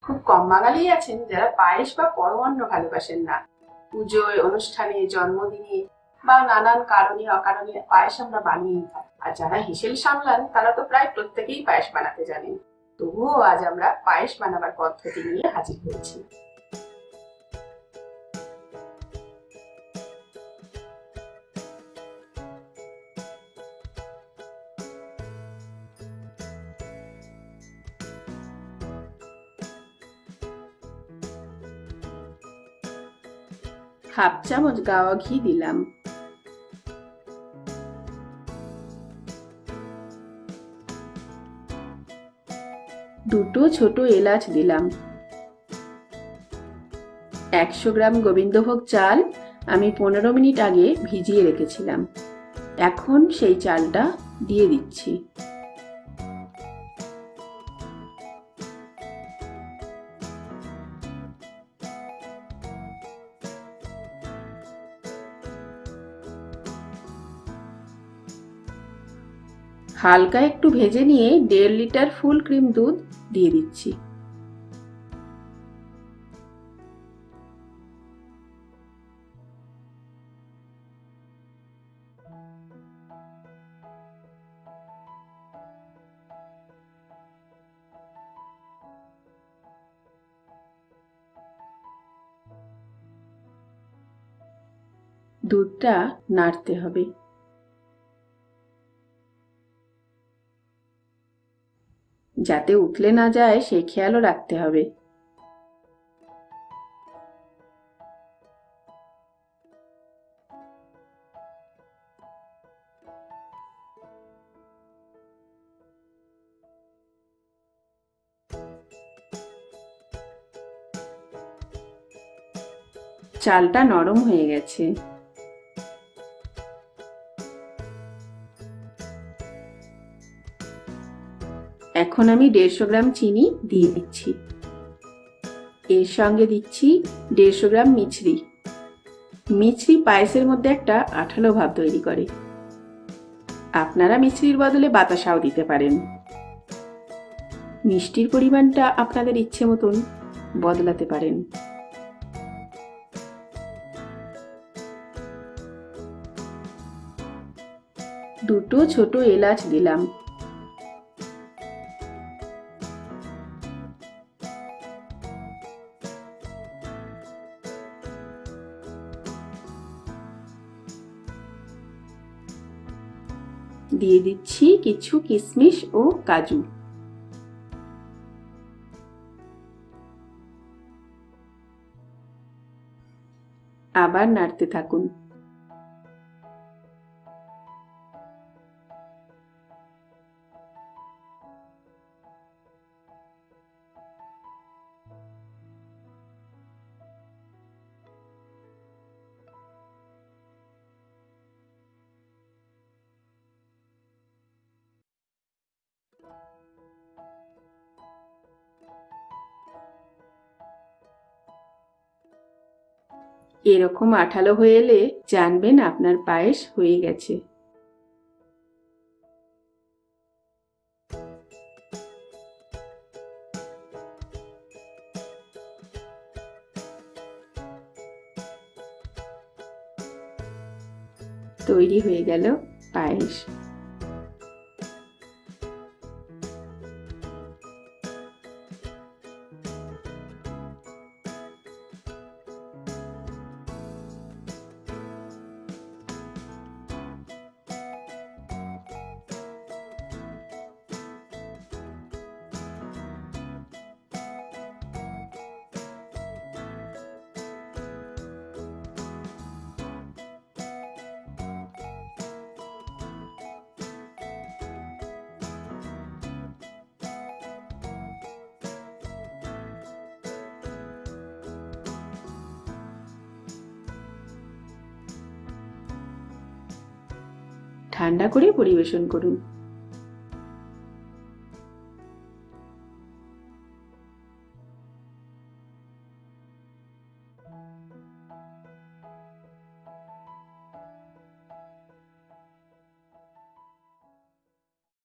খুব কম বাঙালি আছেন যারা পায়েস বা পরমান্ন ভালোবাসেন না। পুজোয়, অনুষ্ঠানে, জন্মদিনে বা নানান কারণে অকারণে পায়েস আমরা বানিয়েই থাকি। আর যারা হেসেল সামলান তারা তো প্রায় প্রত্যেকেই পায়েস বানাতে জানেন। তবুও আজ আমরা পায়েস বানাবার পদ্ধতি নিয়ে হাজির হয়েছি। হাফ চামচ গাওয়া ঘি দিলাম। দুটো ছোট এলাচ দিলাম। 100 গ্রাম গোবিন্দভোগ চাল আমি 15 মিনিট আগে ভিজিয়ে রেখেছিলাম। এখন সেই চালটা দিয়ে দিচ্ছি। হালকা একটু ভেজে নিয়ে 1.5 লিটার ফুল ক্রিম দুধ দিয়ে দিচ্ছি। দুধটা নাড়তে হবে। যাতে উতলে না যায় সেই খেয়ালও রাখতে হবে। চালটা নরম হয়ে গেছে। এখন আমি 150 গ্রাম চিনি দিয়ে দিচ্ছি। এর সঙ্গে দিচ্ছি 150 গ্রাম মিছরি। মিছরি পায়েসের মধ্যে একটা আঠালো ভাব তৈরি করে। আপনারা মিছরির বদলে বাতাসাও দিতে পারেন। মিষ্টির পরিমাণটা আপনাদের ইচ্ছে মতন বদলাতে পারেন। দুটো ছোট এলাচ দিলাম। দিয়ে দিচ্ছি কিছু কিশমিশ ও কাজু। আবার নাড়তে থাকুন। এরকম আঠালো হয়ে এলে জানবেন আপনার পায়েস হয়ে গেছে। তৈরি হয়ে গেল পায়েস। ঠান্ডা করে পরিবেশন করুন।